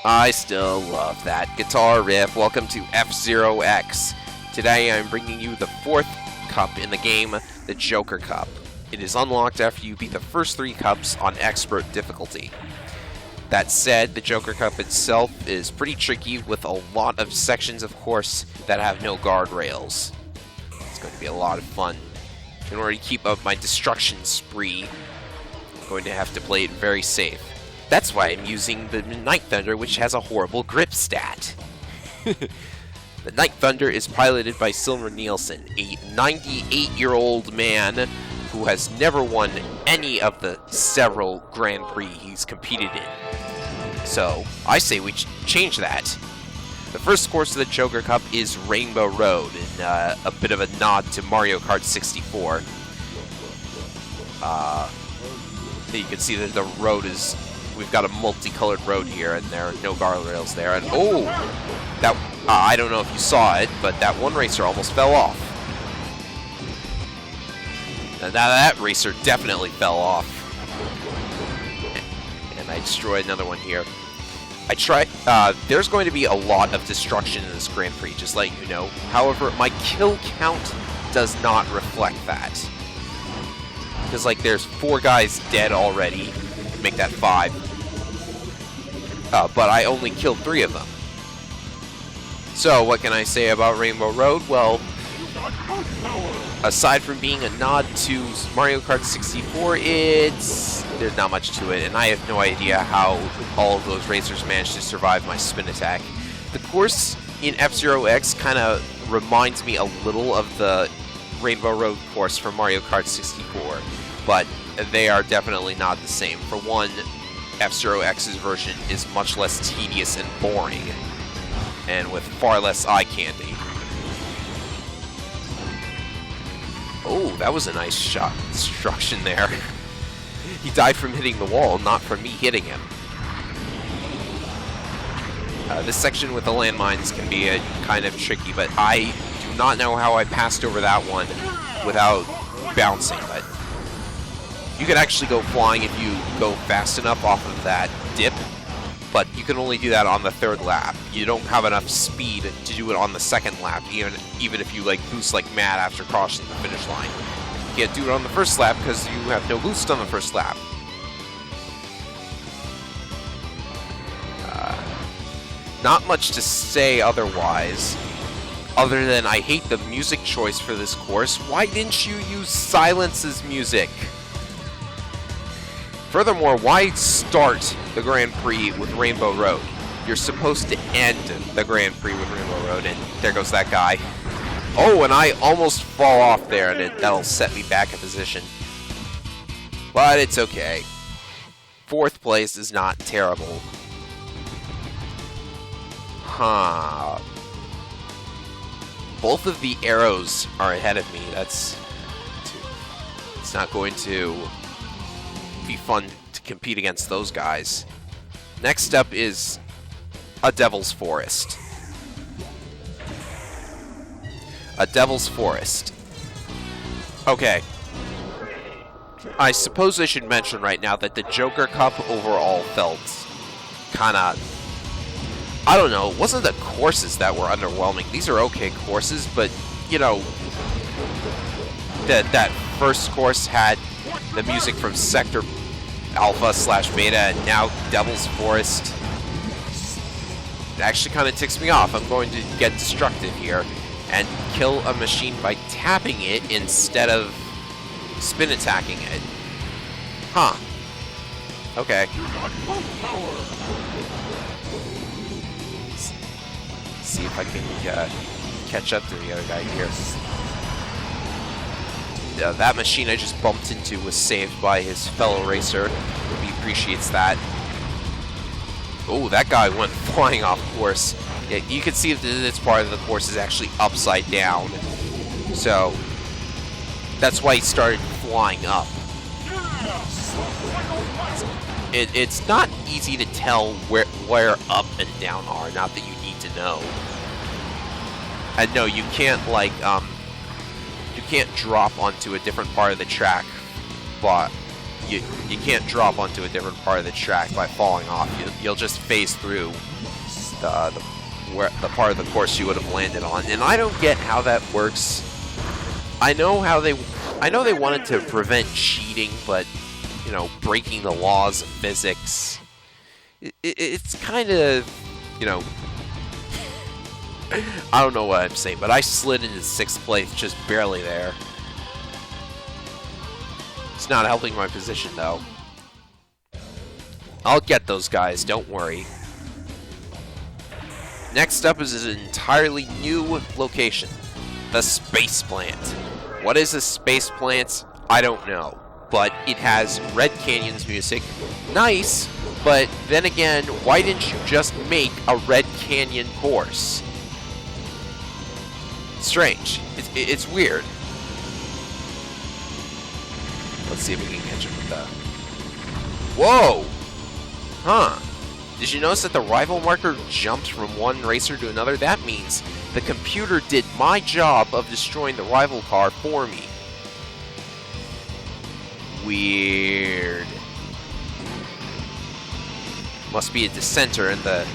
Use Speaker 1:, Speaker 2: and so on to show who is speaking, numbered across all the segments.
Speaker 1: I still love that guitar riff. Welcome to F-Zero X. Today I'm bringing you the 4th cup in the game, the Joker Cup. It is unlocked after you beat the first 3 cups on Expert difficulty. That said, the Joker Cup itself is pretty tricky with a lot of sections, of course, that have no guardrails. It's going to be a lot of fun. In order to keep up my destruction spree, I'm going to have to play it very safe. That's why I'm using the Night Thunder, which has a horrible grip stat. The Night Thunder is piloted by Silver Nielsen, a 98-year-old man who has never won any of the several Grand Prix he's competed in. So, I say we change that. The first course of the Joker Cup is Rainbow Road, and a bit of a nod to Mario Kart 64. You can see that the road is... We've got a multicolored road here, and there are no guardrails there. And oh, that I don't know if you saw it, but that one racer almost fell off. And now that racer definitely fell off. And I destroyed another one here. There's going to be a lot of destruction in this Grand Prix, just letting you know. However, my kill count does not reflect that. Because, like, there's 4 guys dead already. Make that 5. But I only killed 3 of them. So, what can I say about Rainbow Road? Well, aside from being a nod to Mario Kart 64, there's not much to it, and I have no idea how all of those racers managed to survive my spin attack. The course in F-Zero X kind of reminds me a little of the Rainbow Road course from Mario Kart 64, but they are definitely not the same. For one, F-Zero X's version is much less tedious and boring, and with far less eye candy. Oh, that was a nice shot. Destruction there. He died from hitting the wall, not from me hitting him. This section with the landmines can be kind of tricky, but I do not know how I passed over that one without bouncing, but you can actually go flying if you go fast enough off of that dip, but you can only do that on the 3rd lap. You don't have enough speed to do it on the 2nd lap, even if you like boost like mad after crossing the finish line. You can't do it on the 1st lap because you have no boost on the 1st lap. Not much to say otherwise, other than I hate the music choice for this course. Why didn't you use Silence's music? Furthermore, why start the Grand Prix with Rainbow Road? You're supposed to end the Grand Prix with Rainbow Road, and there goes that guy. Oh, and I almost fall off there, and that'll set me back in position. But it's okay. 4th place is not terrible. Huh. Both of the arrows are ahead of me. It's not going to be fun to compete against those guys. Next up is a Devil's Forest. A Devil's Forest. Okay. I suppose I should mention right now that the Joker Cup overall felt kinda... I don't know, it wasn't the courses that were underwhelming. These are okay courses, but, you know, that first course had the music from Sector Alpha/Beta, and now Devil's Forest. It actually kind of ticks me off. I'm going to get destructive here and kill a machine by tapping it instead of spin attacking it. Huh. Okay. See if I can catch up to the other guy here. That machine I just bumped into was saved by his fellow racer. He appreciates that. Oh, that guy went flying off course. Yeah, you can see that this part of the course is actually upside down. So, that's why he started flying up. It's not easy to tell where up and down are, not that you need to know. And no, you can't, like, you can't drop onto a different part of the track but you can't drop onto a different part of the track by falling off. You'll just phase through the part of the course you would have landed on, and I don't get how that works. I know they wanted to prevent cheating, but you know, breaking the laws of physics. It's kind of, you know, I don't know what I'm saying, but I slid into 6th place, just barely there. It's not helping my position, though. I'll get those guys, don't worry. Next up is an entirely new location, the space plant. What is a space plant? I don't know, but it has Red Canyon's music. Nice, but then again, why didn't you just make a Red Canyon course? Strange. It's weird. Let's see if we can catch him with that. Whoa! Huh. Did you notice that the rival marker jumped from one racer to another? That means the computer did my job of destroying the rival car for me. Weird. Must be a dissenter in the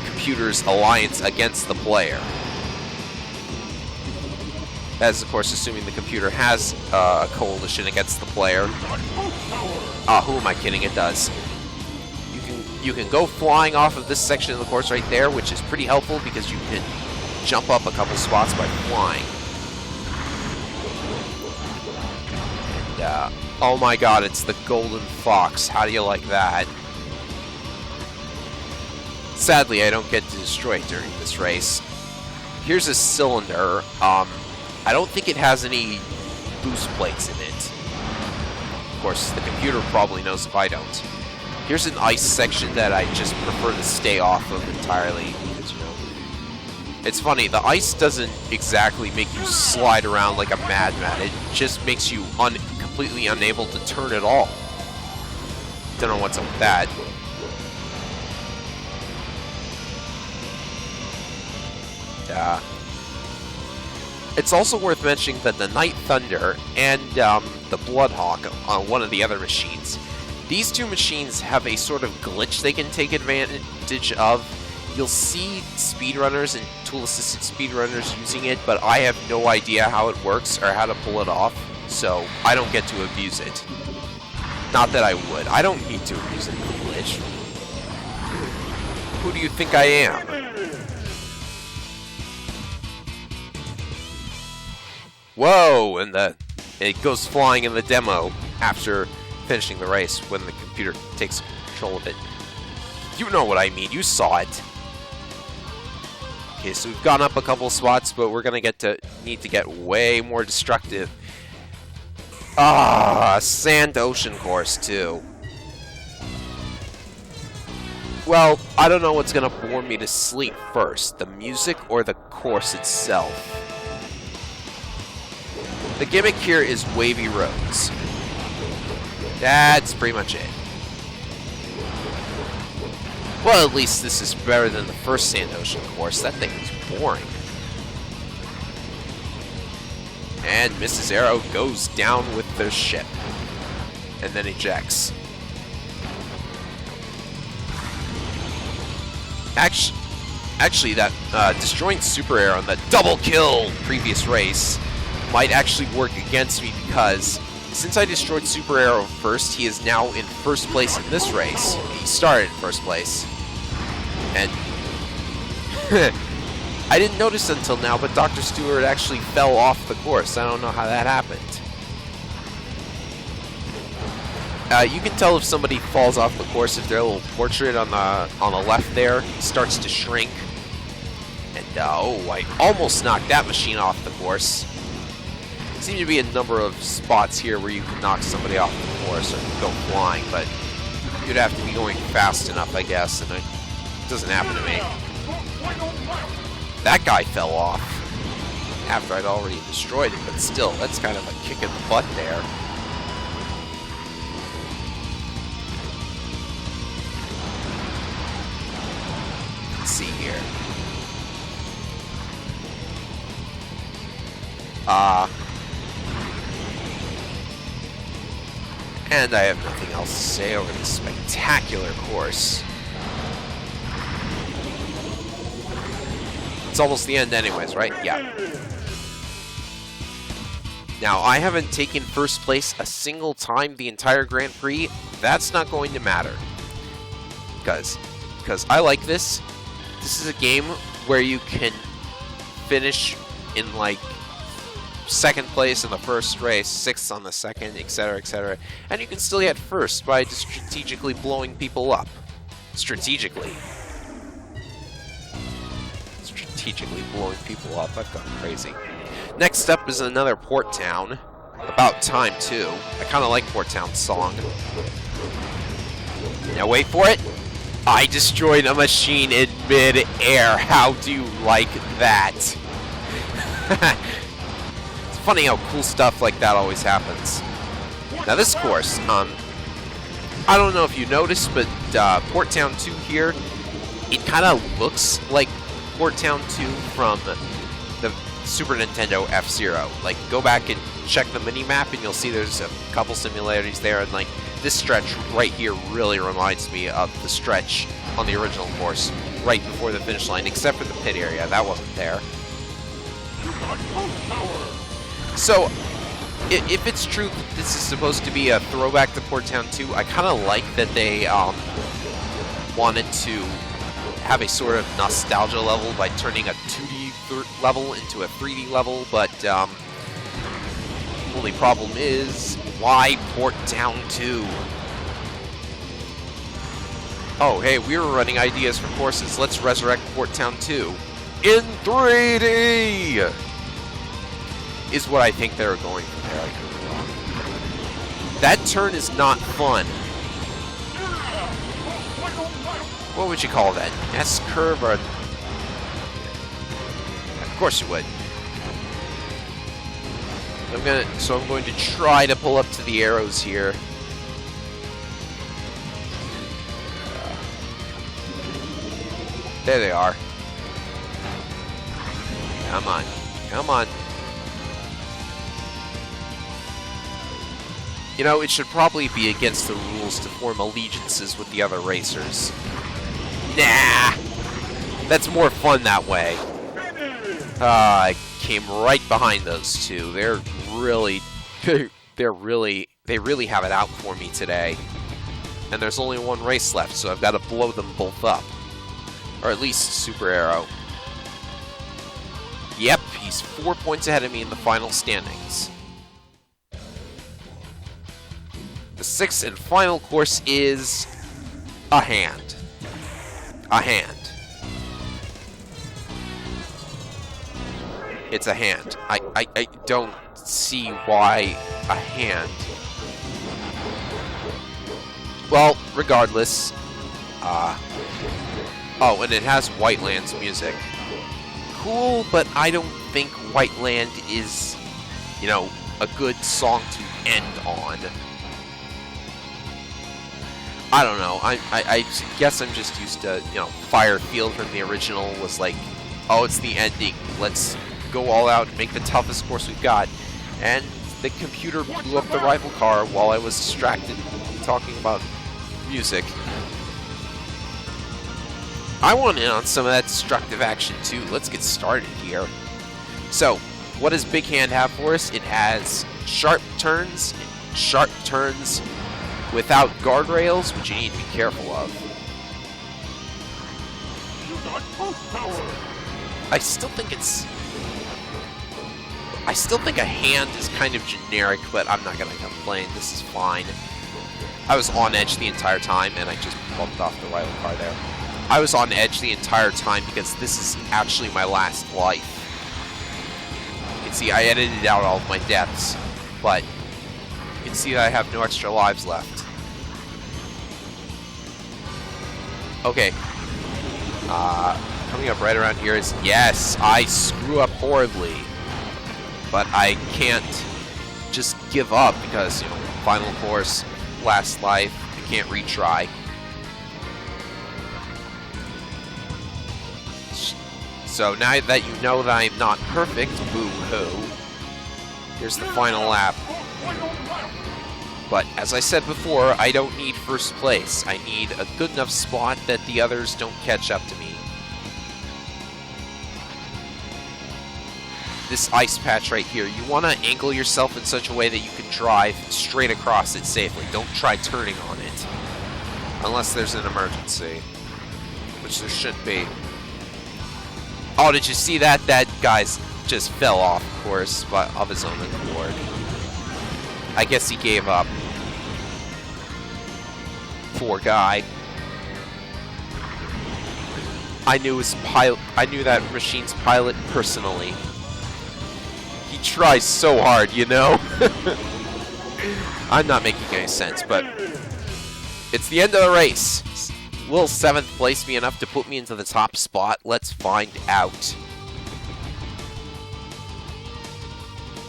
Speaker 1: computer's alliance against the player. That is, of course, assuming the computer has a coalition against the player. Who am I kidding? It does. You can go flying off of this section of the course right there, which is pretty helpful because you can jump up a couple spots by flying. And, oh my god, it's the Golden Fox. How do you like that? Sadly, I don't get to destroy it during this race. Here's a cylinder. I don't think it has any boost plates in it. Of course, the computer probably knows if I don't. Here's an ice section that I just prefer to stay off of entirely because, you know, it's funny, the ice doesn't exactly make you slide around like a madman. It just makes you completely unable to turn at all. Don't know what's up with that. It's also worth mentioning that the Night Thunder and the Bloodhawk on one of the other machines, these two machines have a sort of glitch they can take advantage of. You'll see speedrunners and tool-assisted speedrunners using it, but I have no idea how it works or how to pull it off, so I don't get to abuse it. Not that I would. I don't need to abuse any glitch. Who do you think I am? Whoa! And it goes flying in the demo after finishing the race when the computer takes control of it. You know what I mean. You saw it. Okay, so we've gone up a couple spots, but we're gonna need to get way more destructive. Sand ocean course too. Well, I don't know what's gonna bore me to sleep first, the music or the course itself. The gimmick here is wavy roads. That's pretty much it. Well, at least this is better than the first Sand Ocean course. That thing was boring. And Mrs. Arrow goes down with the ship. And then ejects. Actually, that destroying Super Arrow in the double kill previous race might actually work against me because since I destroyed Super Arrow first, he is now in first place in this race. He started in first place. And I didn't notice until now, but Dr. Stewart actually fell off the course. I don't know how that happened. You can tell if somebody falls off the course if their little portrait on the left there starts to shrink. And I almost knocked that machine off the course. Seem to be a number of spots here where you can knock somebody off the course or go flying, but you'd have to be going fast enough, I guess, and it doesn't happen to me. That guy fell off after I'd already destroyed it, but still, that's kind of a kick in the butt there. Let's see here. And I have nothing else to say over this spectacular course. It's almost the end anyways, right? Yeah. Now, I haven't taken first place a single time the entire Grand Prix. That's not going to matter. Because I like this. This is a game where you can finish in, like, second place in the first race, sixth on the second, etc., etc. And you can still get first by just strategically blowing people up. Strategically blowing people up. I've gone crazy. Next up is another Port Town. About time, too. I kind of like Port Town's song. Now wait for it. I destroyed a machine in mid-air. How do you like that? It's funny how cool stuff like that always happens. Now this course, I don't know if you noticed, but Port Town 2 here, it kind of looks like Port Town 2 from the Super Nintendo F-Zero. Like, go back and check the mini-map and you'll see there's a couple similarities there, and like, this stretch right here really reminds me of the stretch on the original course right before the finish line, except for the pit area. That wasn't there. So, if it's true that this is supposed to be a throwback to Port Town 2, I kind of like that they wanted to have a sort of nostalgia level by turning a 2D level into a 3D level, but the only problem is, why Port Town 2? Oh, hey, we were running ideas for courses. Let's resurrect Port Town 2 in 3D! Is what I think they were going for there. I could be wrong. That turn is not fun. What would you call that? S-curve or... Of course you would. I'm going to try to pull up to the arrows here. There they are. Come on. Come on. You know, it should probably be against the rules to form allegiances with the other racers. Nah! That's more fun that way. I came right behind those two. They really have it out for me today. And there's only one race left, so I've got to blow them both up. Or at least Super Arrow. Yep, he's 4 points ahead of me in the final standings. The sixth and final course is a hand. A hand. It's a hand. I don't see why a hand. Well, regardless. Oh, and it has Whiteland's music. Cool, but I don't think Whiteland is, you know, a good song to end on. I don't know. I guess I'm just used to, you know, Firefield from the original was like, oh, it's the ending. Let's go all out and make the toughest course we've got. And the computer blew up the rival car while I was distracted talking about music. I want in on some of that destructive action too. Let's get started here. So, what does Big Hand have for us? It has sharp turns without guardrails, which you need to be careful of. I still think a hand is kind of generic, but I'm not gonna complain. This is fine. I was on edge the entire time, and I just bumped off the rival car there. I was on edge the entire time because this is actually my last life. You can see I edited out all of my deaths, but you can see that I have no extra lives left. Okay. Coming up right around here is, yes, I screw up horribly. But I can't just give up because, you know, final course, last life, I can't retry. So now that you know that I'm not perfect, boo-hoo, here's the final lap. But as I said before, I don't need first place. I need a good enough spot that the others don't catch up to me. This ice patch right here, you want to angle yourself in such a way that you can drive straight across it safely. Don't try turning on it. Unless there's an emergency. Which there shouldn't be. Oh, did you see that? That guy's just fell off course of his own accord. I guess he gave up. Poor guy. I knew that machine's pilot personally. He tries so hard, you know? I'm not making any sense, but it's the end of the race. Will 7th place be enough to put me into the top spot? Let's find out.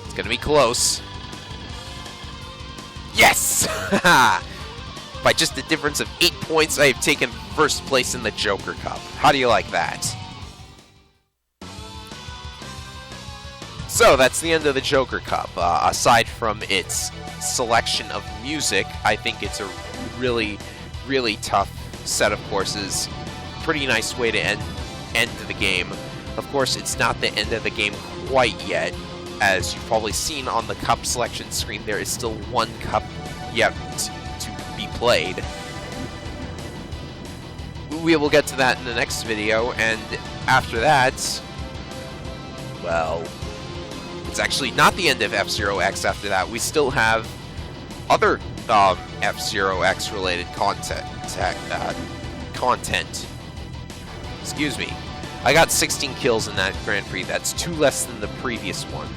Speaker 1: It's gonna be close. Yes! By just a difference of 8 points, I have taken first place in the Joker Cup. How do you like that? So, that's the end of the Joker Cup. Aside from its selection of music, I think it's a really, really tough set of courses. Pretty nice way to end the game. Of course, it's not the end of the game quite yet. As you've probably seen on the cup selection screen, there is still one cup yet to be played. We will get to that in the next video, and after that, well, it's actually not the end of F-Zero X after that. We still have other F-Zero X related content. Excuse me. I got 16 kills in that Grand Prix. That's 2 less than the previous one.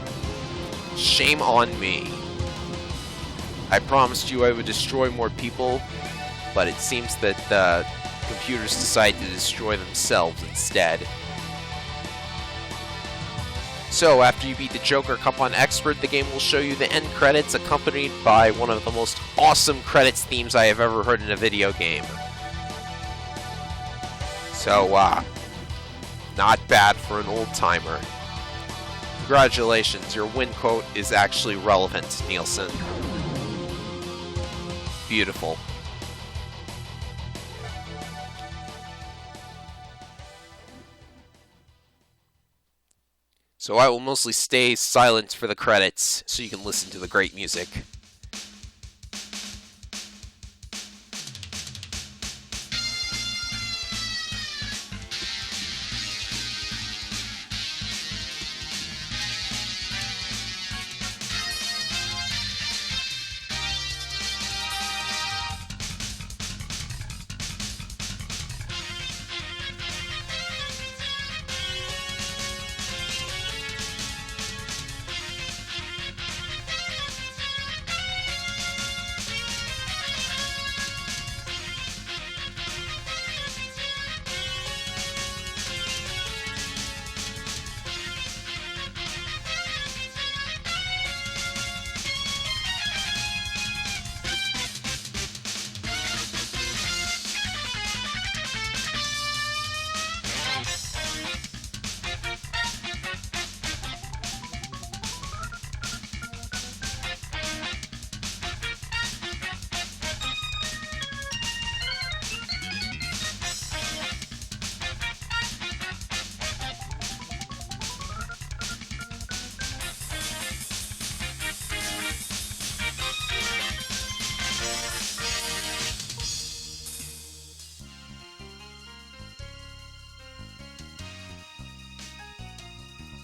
Speaker 1: Shame on me. I promised you I would destroy more people, but it seems that the computers decided to destroy themselves instead. So, after you beat the Joker Cup on Expert, the game will show you the end credits accompanied by one of the most awesome credits themes I have ever heard in a video game. So, not bad for an old-timer. Congratulations, your win quote is actually relevant, Nielsen. Beautiful. So I will mostly stay silent for the credits, so you can listen to the great music.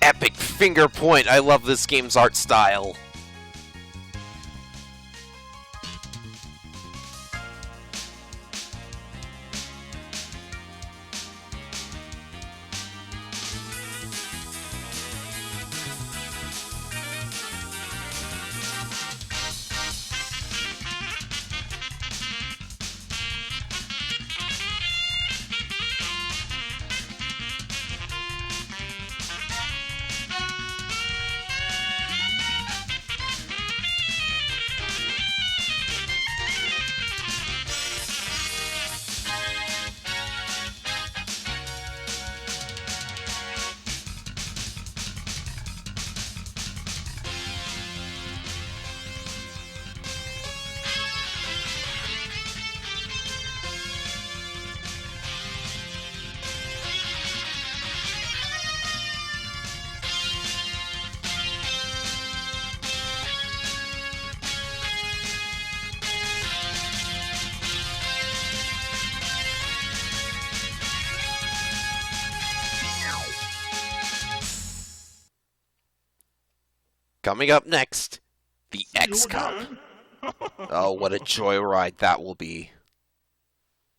Speaker 1: Epic finger point. I love this game's art style. Coming up next, the X Cup. Oh, what a joyride that will be.